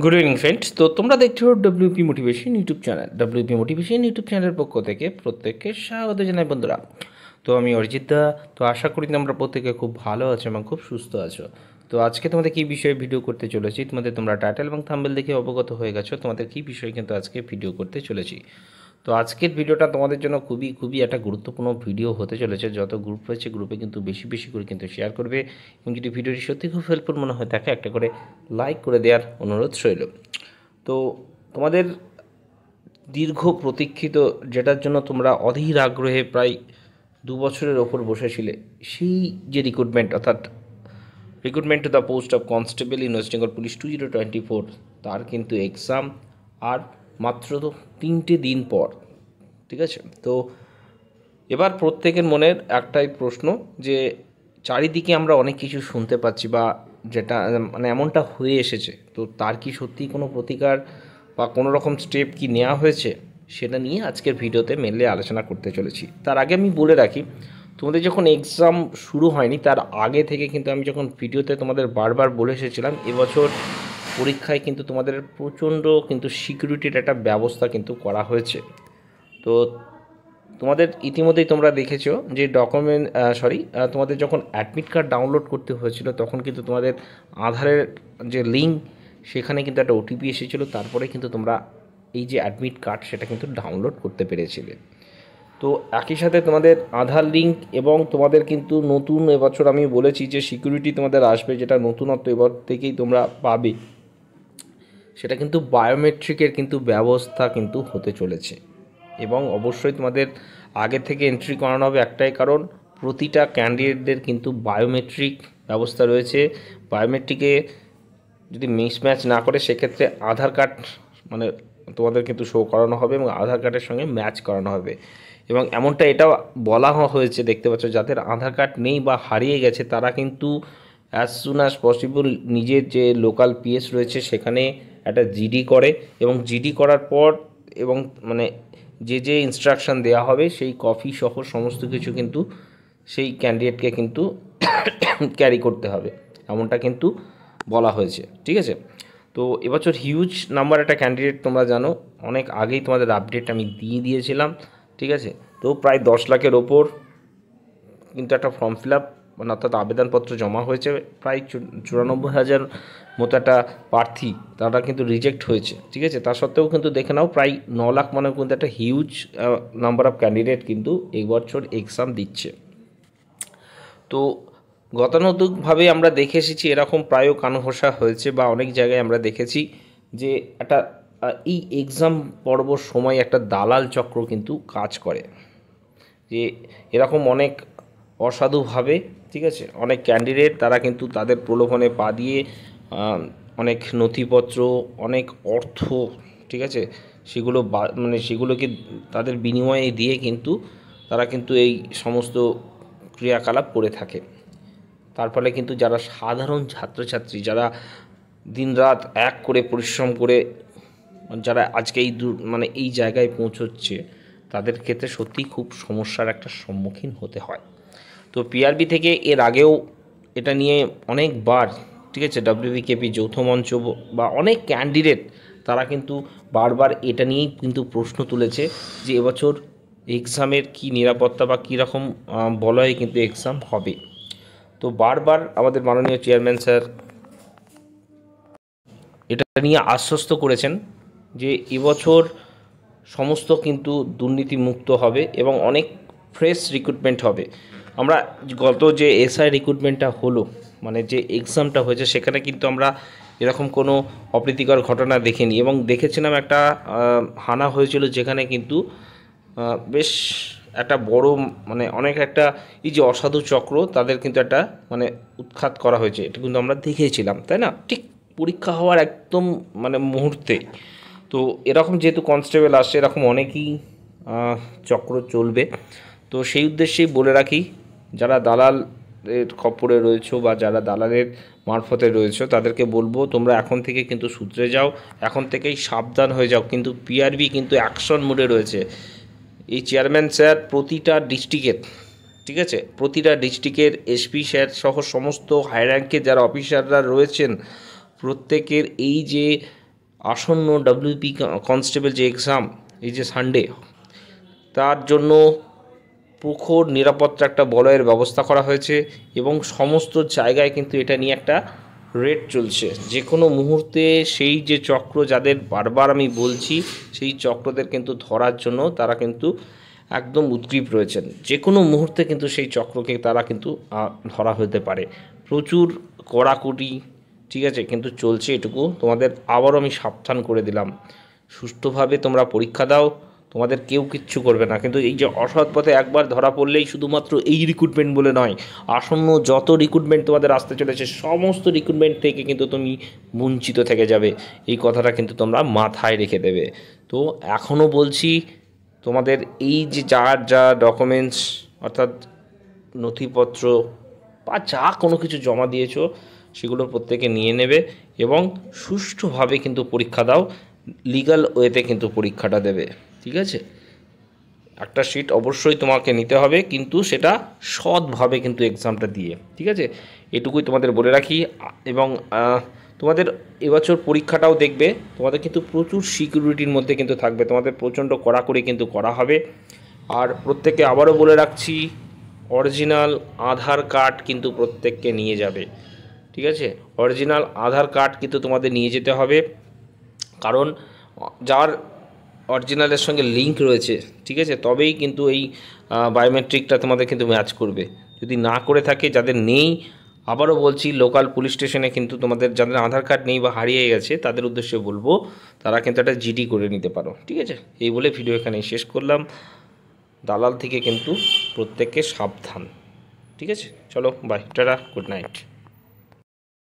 Good evening friends. তো তোমরা দেখছো WP motivation YouTube channel. WP motivation YouTube চ্যানেলের পক্ষ থেকে প্রত্যেককে স্বাগত জানাই বন্ধুরা। তো আমি অরিজিৎ দা। তো আশা করি তোমরা প্রত্যেকে খুব ভালো আছো এবং খুব সুস্থ আছো। তো আজকে তোমাদের কী বিষয়ে ভিডিও করতে চলেছি, তোমরা টাইটেল এবং থাম্বনেল দেখে অবগত হয়ে গেছো তোমাদের কী বিষয়ে কিন্তু আজকে ভিডিও করতে চলেছি। তো আজকের ভিডিওটা তোমাদের জন্য খুবই খুবই একটা গুরুত্বপূর্ণ ভিডিও হতে চলেছে। যত গ্রুপ রয়েছে গ্রুপে কিন্তু বেশি বেশি করে কিন্তু শেয়ার করবে, এবং যদি ভিডিওটি সত্যি খুব হেল্পফুল মনে হয় থাকে একটা করে লাইক করে দেওয়ার অনুরোধ রইল। তো তোমাদের দীর্ঘ প্রতীক্ষিত, যেটার জন্য তোমরা অধীর আগ্রহে প্রায় 2 বছরের ওপর বসেছিলে, সেই যে রিক্রুটমেন্ট, অর্থাৎ recruitment to the post of constable in West Bengal police 2024, তার কিন্তু এক্সাম আর মাত্র 3টে দিন পর। ঠিক আছে, তো এবার প্রত্যেকের মনের একটাই প্রশ্ন যে চারিদিকে আমরা অনেক কিছু শুনতে পাচ্ছি, বা যেটা মানে এমনটা হয়ে এসেছে, তো তার কি সত্যি কোনো প্রতিকার বা কোনো রকম স্টেপ কি নেওয়া হয়েছে, সেটা নিয়ে আজকের ভিডিওতে মেনলি আলোচনা করতে চলেছি। তার আগে আমি বলে রাখি, তোমাদের যখন এক্সাম শুরু হয়নি তার আগে থেকে কিন্তু আমি যখন ভিডিওতে তোমাদের বারবার বলে এসেছিলাম, এবছর পরীক্ষায় কিন্তু তোমাদের প্রচণ্ড কিন্তু সিকিউরিটির একটা ব্যবস্থা কিন্তু করা হয়েছে। তো তোমাদের ইতিমধ্যেই তোমরা দেখেছো যে তোমাদের যখন অ্যাডমিট কার্ড ডাউনলোড করতে হয়েছিল, তখন কিন্তু তোমাদের আধারের যে লিঙ্ক, সেখানে কিন্তু একটা ওটিপি এসেছিলো, তারপরে কিন্তু তোমরা এই যে অ্যাডমিট কার্ড সেটা কিন্তু ডাউনলোড করতে পেরেছিলে। তো একই সাথে তোমাদের আধার লিঙ্ক, এবং তোমাদের কিন্তু নতুন এবছর আমি বলেছি যে সিকিউরিটি তোমাদের আসবে, যেটা নতুনত্ব এবার থেকেই তোমরা পাবে, সেটা কিন্তু বায়োমেট্রিকের কিন্তু ব্যবস্থা কিন্তু হতে চলেছে। এবং অবশ্যই তোমাদের আগে থেকে এন্ট্রি করানো হবে, একটাই কারণ, প্রতিটা ক্যান্ডিডেটদের কিন্তু বায়োমেট্রিক ব্যবস্থা রয়েছে। বায়োমেট্রিকে যদি মিসম্যাচ না করে, সেক্ষেত্রে আধার কার্ড মানে তোমাদের কিন্তু শো করানো হবে, এবং আধার কার্ডের সঙ্গে ম্যাচ করানো হবে। এবং এমনটা এটাও বলা হয়েছে, দেখতে পাচ্ছ, যাদের আধার কার্ড নেই বা হারিয়ে গেছে, তারা কিন্তু অ্যাজ সুন অ্যাজ পসিবল নিজের যে লোকাল পিএস রয়েছে সেখানে একটা জিডি করে, এবং জিডি করার পর এবং মানে যে যে ইনস্ট্রাকশান দেওয়া হবে সেই কপি সহ সমস্ত কিছু কিন্তু সেই ক্যান্ডিডেটকে কিন্তু ক্যারি করতে হবে, এমনটা কিন্তু বলা হয়েছে। ঠিক আছে, তো এবছর হিউজ নাম্বার একটা ক্যান্ডিডেট, তোমরা জানো অনেক আগেই তোমাদের আপডেট আমি দিয়ে দিয়েছিলাম। ঠিক আছে, তো প্রায় 10 লাখের ওপর কিন্তু একটা ফর্ম ফিল আপ মানে অর্থাৎ আবেদনপত্র জমা হয়েছে। প্রায় 94,000 মতো একটা প্রার্থী তারা কিন্তু রিজেক্ট হয়েছে। ঠিক আছে, তা সত্ত্বেও কিন্তু দেখে নাও প্রায় 9 লাখ মানে কিন্তু একটা হিউজ নাম্বার অফ ক্যান্ডিডেট কিন্তু এই বছর এক্সাম দিচ্ছে। তো গতানুগতিকভাবে আমরা দেখে এসেছি, এরকম প্রায়ও কানঘোষা হয়েছে, বা অনেক জায়গায় আমরা দেখেছি যে একটা এই এক্সাম পর্ব সময় একটা দালাল চক্র কিন্তু কাজ করে, যে এরকম অনেক অসাধুভাবে, ঠিক আছে, অনেক ক্যান্ডিডেট তারা কিন্তু তাদের প্রলোভনে পা দিয়ে অনেক নথিপত্র, অনেক অর্থ, ঠিক আছে, সেগুলো মানে সেগুলোকে তাদের বিনিময়ে দিয়ে কিন্তু তারা কিন্তু এই সমস্ত ক্রিয়াকলাপ করে থাকে। তার ফলে কিন্তু যারা সাধারণ ছাত্রছাত্রী, যারা দিনরাত এক করে পরিশ্রম করে যারা আজকে মানে এই জায়গায় পৌঁছচ্ছে, তাদের ক্ষেত্রে সত্যিই খুব সমস্যার একটা সম্মুখীন হতে হয়। তো পিআরবি থেকে এর আগেও এটা নিয়ে অনেকবার, ঠিক আছে, ডাব্লিউবিকেপি যৌথ মঞ্চ বা অনেক ক্যান্ডিডেট তারা কিন্তু বারবার এটা নিয়েই কিন্তু প্রশ্ন তুলেছে যে এবছর এক্সামের কি নিরাপত্তা বা কীরকম বলয়ে কিন্তু এক্সাম হবে। তো বারবার আমাদের মাননীয় চেয়ারম্যান স্যার এটা নিয়ে আশ্বস্ত করেছেন যে এবছর সমস্ত কিন্তু দুর্নীতিমুক্ত হবে এবং অনেক ফ্রেশ রিক্রুটমেন্ট হবে। আমরা গত যে এসআই রিক্রুটমেন্টটা হলো, মানে যে এক্সামটা হয়েছে, সেখানে কিন্তু আমরা এরকম কোনো অপ্রীতিকর ঘটনা দেখিনি, এবং দেখেছিলাম একটা হানা হয়েছিল, যেখানে কিন্তু বেশ একটা বড় মানে অনেক একটা এই যে অসাধু চক্র, তাদের কিন্তু একটা মানে উৎখাত করা হয়েছে, এটা কিন্তু আমরা দেখেছিলাম, তাই না? ঠিক পরীক্ষা হওয়ার একদম মানে মুহূর্তে। তো এরকম যেহেতু কনস্টেবল আসছে, এরকম অনেকই চক্র চলবে। তো সেই উদ্দেশ্যেই বলে রাখি, যারা দালালের খপ্পরে রয়েছো বা যারা দালালের মারফতে রয়েছো, তাদেরকে বলবো তোমরা এখন থেকে কিন্তু শুধরে যাও, এখন থেকেই সাবধান হয়ে যাও। কিন্তু পিআরবি কিন্তু অ্যাকশন মোডে রয়েছে। এই চেয়ারম্যান স্যার প্রতিটা ডিস্ট্রিক্টের, ঠিক আছে, প্রতিটা ডিস্ট্রিক্টের এসপি স্যার সহ সমস্ত হাই র্যাঙ্কের যারা অফিসাররা রয়েছেন, প্রত্যেকের এই যে আসন্ন ডাব্লিউপি কনস্টেবল যে এক্সাম এই যে সানডে, তার জন্য প্রখর নিরাপত্তা একটা বলয়ের ব্যবস্থা করা হয়েছে এবং সমস্ত জায়গায় কিন্তু এটা নিয়ে একটা রেড চলছে। যে কোনো মুহূর্তে সেই যে চক্র, যাদের বারবার আমি বলছি, সেই চক্রদের কিন্তু ধরার জন্য তারা কিন্তু একদম উদ্গ্রীব রয়েছেন। যে কোনো মুহূর্তে কিন্তু সেই চক্রকে তারা কিন্তু ধরা হতে পারে। প্রচুর কড়াকড়ি, ঠিক আছে, কিন্তু চলছে। এটুকু তোমাদের আবারও আমি সাবধান করে দিলাম, সুষ্ঠুভাবে তোমরা পরীক্ষা দাও, তোমাদের কেউ কিচ্ছু করবে না। কিন্তু এই যে অসৎ পথে একবার ধরা পড়লেই শুধুমাত্র এই রিক্রুটমেন্ট বলে নয়, আসন্ন যত রিক্রুটমেন্ট তোমাদের আসতে চলেছে সমস্ত রিক্রুটমেন্ট থেকে কিন্তু তুমি বঞ্চিত থেকে যাবে। এই কথাটা কিন্তু তোমরা মাথায় রেখে দেবে। তো এখনও বলছি, তোমাদের এই যে যা ডকুমেন্টস অর্থাৎ নথিপত্র বা যা কোনো কিছু জমা দিয়েছো সেগুলো প্রত্যেকে নিয়ে নেবে এবং সুষ্ঠুভাবে কিন্তু পরীক্ষা দাও, লিগ্যাল ওয়েতে কিন্তু পরীক্ষাটা দেবে, ঠিক আছে। একটা সিট অবশ্যই তোমাকে নিতে হবে, কিন্তু সেটা সৎভাবে কিন্তু এক্সামটা দিয়ে, ঠিক আছে। এটুকুই তোমাদের বলে রাখি। এবং তোমাদের এবছর পরীক্ষাটাও দেখবে, তোমাদের কিন্তু প্রচুর সিকিউরিটির মধ্যে কিন্তু থাকবে, তোমাদের প্রচণ্ড কড়াকড়ি কিন্তু করা হবে। আর প্রত্যেককে আবারও বলে রাখছি, অরিজিনাল আধার কার্ড কিন্তু প্রত্যেককে নিয়ে যাবে, ঠিক আছে। অরিজিনাল আধার কার্ড কিন্তু তোমাদের নিয়ে যেতে হবে, কারণ যার অরিজিনালের সঙ্গে লিঙ্ক রয়েছে, ঠিক আছে, তবেই কিন্তু এই বায়োমেট্রিকটা তোমাদের কিন্তু ম্যাচ করবে। যদি না করে থাকে, যাদের নেই, আবারও বলছি, লোকাল পুলিশ স্টেশনে কিন্তু তোমাদের যাদের আধার কার্ড নেই বা হারিয়ে গেছে তাদের উদ্দেশ্যে বলবো, তারা কিন্তু একটা জিডি করে নিতে পারো, ঠিক আছে। এই বলে ভিডিও এখানেই শেষ করলাম। দালাল থেকে কিন্তু প্রত্যেককে সাবধান, ঠিক আছে। চলো বাই, টাটা, গুড নাইট।